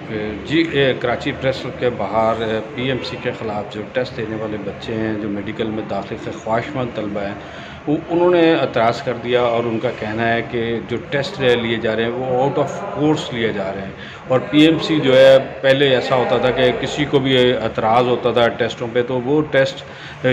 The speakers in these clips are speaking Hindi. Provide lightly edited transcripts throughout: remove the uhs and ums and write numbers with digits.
जी कराची प्रेस के बाहर पीएमसी के ख़िलाफ़ जो टेस्ट देने वाले बच्चे हैं, जो मेडिकल में दाखिल से ख्वाहिशमंद तलबा हैं, उन्होंने एतराज़ कर दिया और उनका कहना है कि जो टेस्ट लिए जा रहे हैं वो आउट ऑफ कोर्स लिए जा रहे हैं। और पीएमसी जो है, पहले ऐसा होता था कि किसी को भी एतराज़ होता था टेस्टों पे तो वो टेस्ट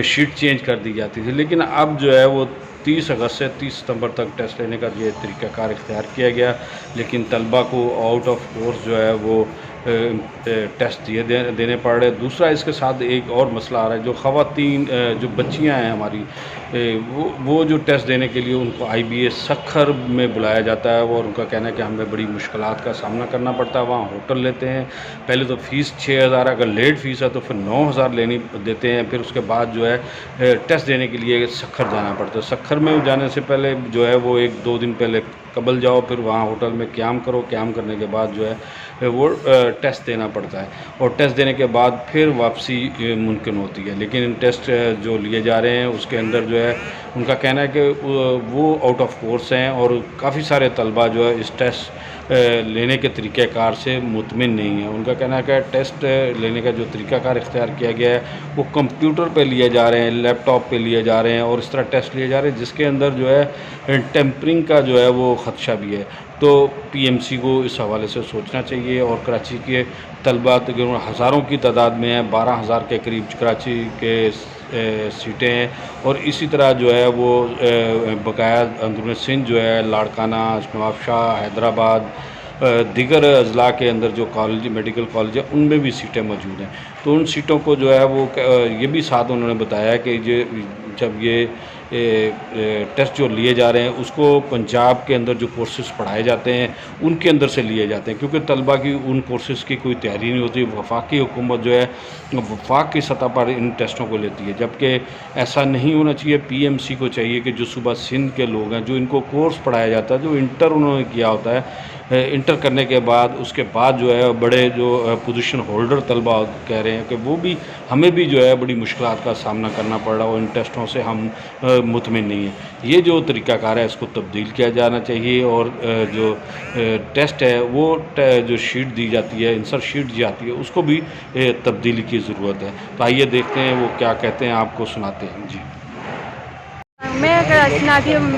शीट चेंज कर दी जाती थी, लेकिन अब जो है वो 30 अगस्त से 30 सितंबर तक टेस्ट लेने का ये तरीक़ाकार इख्तियार किया गया, लेकिन तलबा को आउट ऑफ कोर्स जो है वो टेस्ट देने पड़ रहे। दूसरा इसके साथ एक और मसला आ रहा है, जो ख़वातीन जो बच्चियां हैं हमारी, वो जो टेस्ट देने के लिए उनको IBA सखर में बुलाया जाता है और उनका कहना है कि हमें बड़ी मुश्किलात का सामना करना पड़ता है। वहाँ होटल लेते हैं, पहले तो फ़ीस 6000, अगर लेट फ़ीस है तो फिर 9000 लेनी देते हैं। फिर उसके बाद जो है टेस्ट देने के लिए सखर जाना पड़ता है। सखर में जाने से पहले जो है वो 1-2 दिन पहले कबल जाओ, फिर वहाँ होटल में क़याम करो, क़याम करने के बाद जो है वो टेस्ट देना पड़ता है और टेस्ट देने के बाद फिर वापसी मुमकिन होती है। लेकिन इन टेस्ट जो लिए जा रहे हैं उसके अंदर जो है उनका कहना है कि वो आउट ऑफ कोर्स हैं और काफ़ी सारे तलबा जो है इस टेस्ट लेने के तरीक़ाकार से मुतमिन नहीं है। उनका कहना है कि टेस्ट लेने का जो तरीक़ाकार इख्तियार किया गया है वो कंप्यूटर पे लिए जा रहे हैं, लैपटॉप पे लिए जा रहे हैं और इस तरह टेस्ट लिए जा रहे हैं जिसके अंदर जो है टेम्परिंग का जो है वो ख़दशा भी है। तो पीएमसी को इस हवाले से सोचना चाहिए और कराची के तलबा तकरीबन हज़ारों की तादाद में है, 12,000 के करीब कराची के सीटें हैं और इसी तरह जो है वो बकाया अंदरून सिंध जो है, लाड़काना, नवाबशाह, हैदराबाद, दीगर अज़ला के अंदर जो कॉलेज, मेडिकल कॉलेज है, उनमें भी सीटें मौजूद हैं। तो उन सीटों को जो है वो ये भी साथ उन्होंने बताया कि जब ये टेस्ट जो लिए जा रहे हैं उसको पंजाब के अंदर जो कोर्सेज़ पढ़ाए जाते हैं उनके अंदर से लिए जाते हैं, क्योंकि तलबा की उन कोर्सेज़ की कोई तैयारी नहीं होती। वफाकी हुकूमत जो है वफाक की सतह पर इन टेस्टों को लेती है, जबकि ऐसा नहीं होना चाहिए। पीएमसी को चाहिए कि जो सुबह सिंध के लोग हैं, जो इनको कोर्स पढ़ाया जाता है, जो इंटर उन्होंने किया होता है, इंटर करने के बाद उसके बाद जो है बड़े जो पोजीशन होल्डर तलबा कह रहे हैं कि वो भी हमें भी जो है बड़ी मुश्किलात का सामना करना पड़ रहा है और इन टेस्टों से हम मुतमिन नहीं हैं। ये जो तरीक़ाकार है इसको तब्दील किया जाना चाहिए और जो टेस्ट है वो जो शीट दी जाती है, आंसर शीट जाती है, उसको भी तब्दीली की ज़रूरत है। तो आइए देखते हैं वो क्या कहते हैं, आपको सुनाते हैं। जी, मैं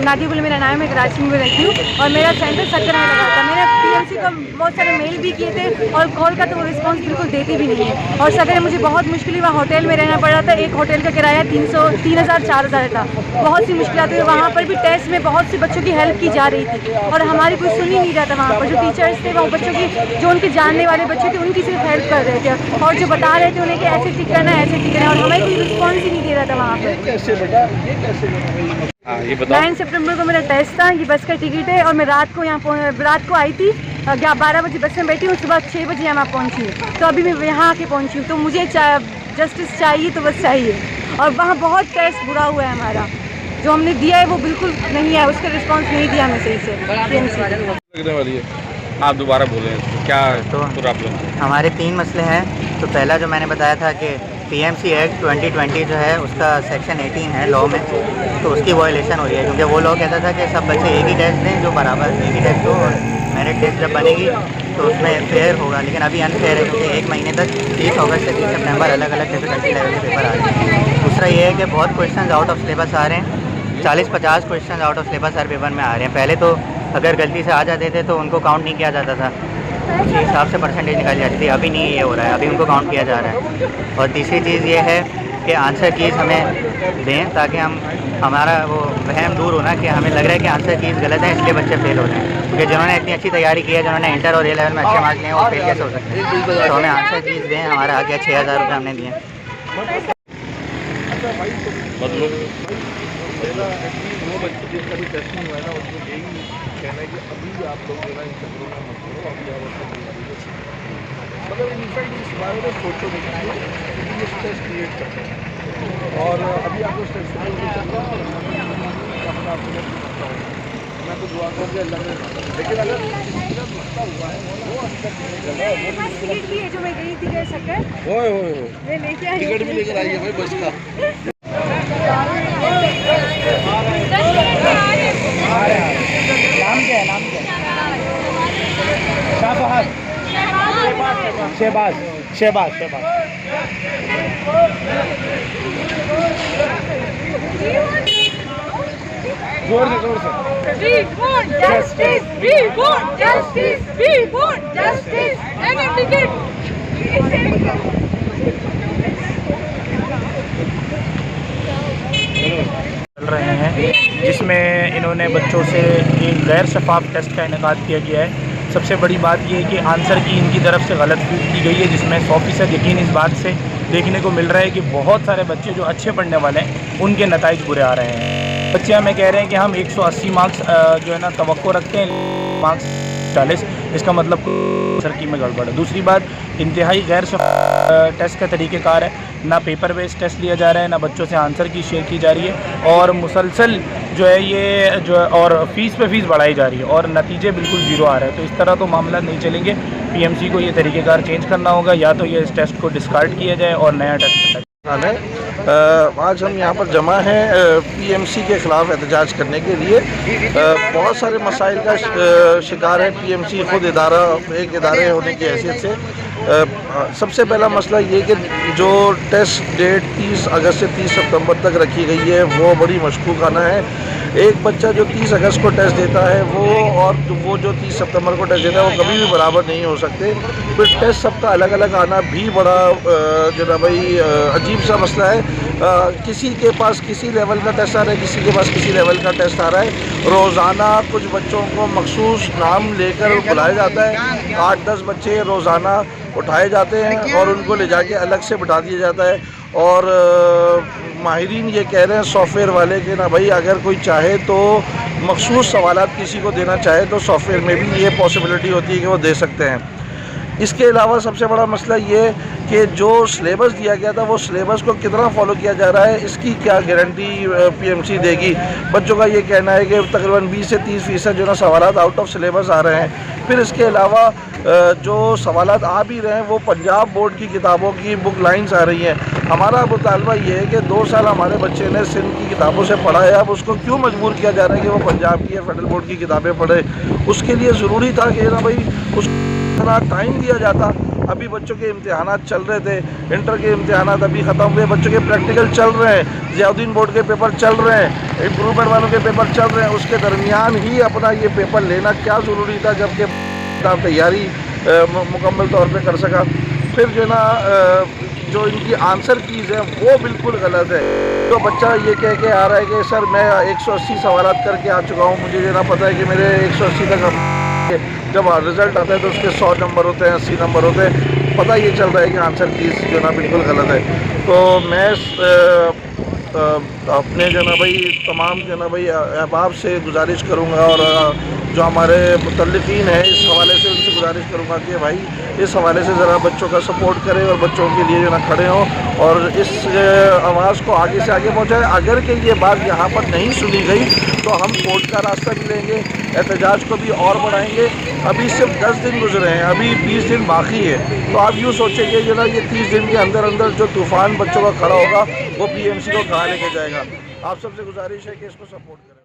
नादी बोले मेरा नाम है, मैं कराची में रहती हूँ और मेरा सेंटर सत्तर में लगा था। मैंने पीएमसी को बहुत सारे मेल भी किए थे और कॉल का तो वो रिस्पांस बिल्कुल देते भी नहीं है। और सदर में मुझे बहुत मुश्किल, वहाँ होटल में रहना पड़ रहा था। एक होटल का किराया 3,000-4,000 था। बहुत सी मुश्किलें हुई। वहाँ पर भी टेस्ट में बहुत से बच्चों की हेल्प की जा रही थी और हमारी कोई सुन ही नहीं रहा था। वहाँ पर जो टीचर्स थे वो बच्चों की, जो उनके जानने वाले बच्चे थे, उनकी सिर्फ हेल्प कर रहे थे और जो बता रहे थे उन्हें कि ऐसे ठीक करना है, ऐसे ठीक करना है, और हमें कोई रिस्पॉन्स ही नहीं दे रहा था वहाँ पर। 9 सितंबर को मेरा टेस्ट था। ये बस का टिकट है और मैं रात को आई थी, 12 बजे बस में बैठी हूँ, सुबह 6 बजे यहाँ पहुँची। तो अभी मैं यहाँ आके पहुँची हूँ। तो मुझे जस्टिस चाहिए, तो बस चाहिए। और वहाँ बहुत टेस्ट बुरा हुआ है हमारा, जो हमने दिया है वो बिल्कुल नहीं है, उसका रिस्पांस नहीं दिया हमें सही से। आप दोबारा बोलें क्या तो प्रॉब्लम? हमारे 3 मसले हैं। तो पहला जो मैंने बताया था कि पीएमसी एक्ट 2020 जो है उसका सेक्शन 18 है लॉ में, तो उसकी वायलेशन हो रही है, क्योंकि वो लॉ कहता था कि सब बच्चे एक ही टेस्ट दें, जो बराबर एक ही टेस्ट हो, और मेरिट लिस्ट जब बनेगी तो उसमें फेयर होगा। लेकिन अभी अनफेयर है, क्योंकि 1 महीने तक 30 अगस्त से 30 सितंबर अलग अलग डिफिकल्टी लेवल के पेपर आ रहे हैं। दूसरा ये है कि बहुत क्वेश्चन आउट ऑफ सिलेबस आ रहे हैं, 40-50 question out of syllabus her paper में आ रहे हैं। पहले तो अगर गलती से आ जाते थे तो उनको काउंट नहीं किया जाता था, उसी हिसाब से परसेंटेज निकाली जाती थी। अभी नहीं ये हो रहा है, अभी उनको काउंट किया जा रहा है। और तीसरी चीज़ ये है कि आंसर कीज़ हमें दें, ताकि हमारा वो वहम दूर होना कि हमें लग रहा है कि आंसर कीज़ गलत है इसलिए बच्चे फेल हो रहे हैं। क्योंकि जिन्होंने इतनी अच्छी तैयारी की है, जिन्होंने इंटर और ए लेवल में अच्छे मार्क्स लिए हैं, वो फेल कैसे हो सकते हैं? तो हमें आंसर कीज़ दें। हमारा आ गया 6,000 रुपये हमने दिए। वो बच्चे जिसका भी टेस्ट नहीं हुआ है ना, उसको यही कहना है कि अभी आप लोग जो है ना इन चक्रों में मत करो, अभी आप उसका तैयारी करो। मतलब इनफैक्ट इस बारे में सोचो कि ये स्ट्रेस क्रिएट करते हैं और अभी आपको स्ट्रेस मैं तो दुआ करूँगी अल्लाह ने। लेकिन अगर किसी का मसला हुआ है वो अभी तक टिकट भी है जो मैं गई थी, कह सकते मैं लेके आई, टिकट भी लेकर आई है भाई बस का। नाम क्या है? शाह फहद। शहबाज शहबाज शहबाज जोर से We want justice. We want justice. We want justice. And indicate. चल रहे हैं जिसमें इन्होंने बच्चों से एक गैर शफाफ टेस्ट का इनेकाद किया गया है। सबसे बड़ी बात यह है कि आंसर की इनकी तरफ से गलत की गई है, जिसमें 100% यकीन इस बात से देखने को मिल रहा है कि बहुत सारे बच्चे जो अच्छे पढ़ने वाले हैं उनके नताइज बुरे आ रहे हैं। बच्चे हमें कह रहे हैं कि हम 180 मार्क्स जो है ना तवक्को रखते हैं, मार्क्स 40, इसका मतलब सरकी में गड़बड़ है। दूसरी बात, इंतहाई गैर टेस्ट का तरीक़ेकार है, ना पेपर बेस्ड टेस्ट लिया जा रहा है, ना बच्चों से आंसर की शेयर की जा रही है, और मुसलसल जो है ये जो और फ़ीस पे फ़ीस बढ़ाई जा रही है और नतीजे बिल्कुल ज़ीरो आ रहे हैं। तो इस तरह तो मामला नहीं चलेंगे। पीएमसी को ये तरीक़ेकार चेंज करना होगा, या तो ये इस टेस्ट को डिस्कार्ड किया जाए और नया टेस्ट आज हम यहाँ पर जमा हैं पीएमसी के ख़िलाफ़ एहतजाज करने के लिए। बहुत सारे मसाइल का शिकार है पीएमसी खुद एक इदारे होने की हैसियत से। सबसे पहला मसला ये कि जो टेस्ट डेट 30 अगस्त से 30 सितंबर तक रखी गई है वो बड़ी मशकूकाना है। एक बच्चा जो 30 अगस्त को टेस्ट देता है वो जो 30 सितंबर को टेस्ट देता है वो कभी भी बराबर नहीं हो सकते। फिर टेस्ट सबका अलग अलग आना भी बड़ा जो ना भाई अजीब सा मसला है। किसी के पास किसी लेवल का टेस्ट आ रहा है, किसी के पास किसी लेवल का टेस्ट आ रहा है। रोज़ाना कुछ बच्चों को मखसूस नाम लेकर बुलाया जाता है, 8-10 बच्चे रोज़ाना उठाए जाते हैं और उनको ले जाके अलग से बिठा दिया जाता है। और माहिरीन ये कह रहे हैं सॉफ्टवेयर वाले कि ना भाई अगर कोई चाहे तो मखसूस सवालात किसी को देना चाहे तो सॉफ्टवेयर में भी ये पॉसिबिलिटी होती है कि वो दे सकते हैं। इसके अलावा सबसे बड़ा मसला ये कि जो सिलेबस दिया गया था वो सिलेबस को कितना फॉलो किया जा रहा है, इसकी क्या गारंटी पीएमसी देगी। बच्चों का ये कहना है कि तकरीबन 20 से 30% जो ना सवालात आउट ऑफ सिलेबस आ रहे हैं। फिर इसके अलावा जो सवालात आ भी रहे हैं वो पंजाब बोर्ड की किताबों की बुक लाइन्स आ रही हैं। हमारा मुतालबा ये है कि 2 साल हमारे बच्चे ने सिंध की किताबों से पढ़ा है, अब उसको क्यों मजबूर किया जा रहा है कि वो पंजाब की या फेडरल बोर्ड की किताबें पढ़े। उसके लिए ज़रूरी था कि ना भाई उसको टाइम दिया जाता। अभी बच्चों के इम्तिहानात चल रहे थे, इंटर के इम्तिहानात अभी ख़त्म हुए, बच्चों के प्रैक्टिकल चल रहे हैं, ज़ियाउद्दीन बोर्ड के पेपर चल रहे हैं, इम्प्रूवमेंट वालों के पेपर चल रहे हैं। उसके दरमियान ही अपना ये पेपर लेना क्या ज़रूरी था, जबकि तैयारी मुकम्मल तौर पे कर सका। फिर जो ना जो इनकी आंसर कीज़ है वो बिल्कुल गलत है। तो बच्चा ये कह के आ रहा है कि सर मैं 180 सवालात करके आ चुका हूँ, मुझे जो ना पता है कि मेरे 180 तक जब रिज़ल्ट आता है तो उसके 100 नंबर होते हैं, 80 नंबर होते हैं। पता ये चल रहा है कि आंसर कीज़ जो ना बिल्कुल गलत है। तो मैं अपने जो ना भाई तमाम जो ना भाई अहबाब से गुजारिश करूँगा और जो हमारे मुतल्लिक़ीन हैं इस हवाले से उनसे गुजारिश करूँगा कि भाई इस हवाले से ज़रा बच्चों का सपोर्ट करें और बच्चों के लिए जो ना खड़े हों और इस आवाज़ को आगे से आगे पहुँचाएँ। अगर कि ये बात यहाँ पर नहीं सुनी गई तो हम कोर्ट का रास्ता भी लेंगे, एहतजाज को भी और बढ़ाएंगे। अभी सिर्फ 10 दिन गुजरे हैं, अभी 20 दिन बाकी है। तो आप यूँ सोचेंगे जो ना ये 30 दिन के अंदर अंदर जो तूफ़ान बच्चों का खड़ा होगा वो पीएमसी को कहाँ लेके जाएगा। आप सबसे गुजारिश है कि इसको सपोर्ट करें।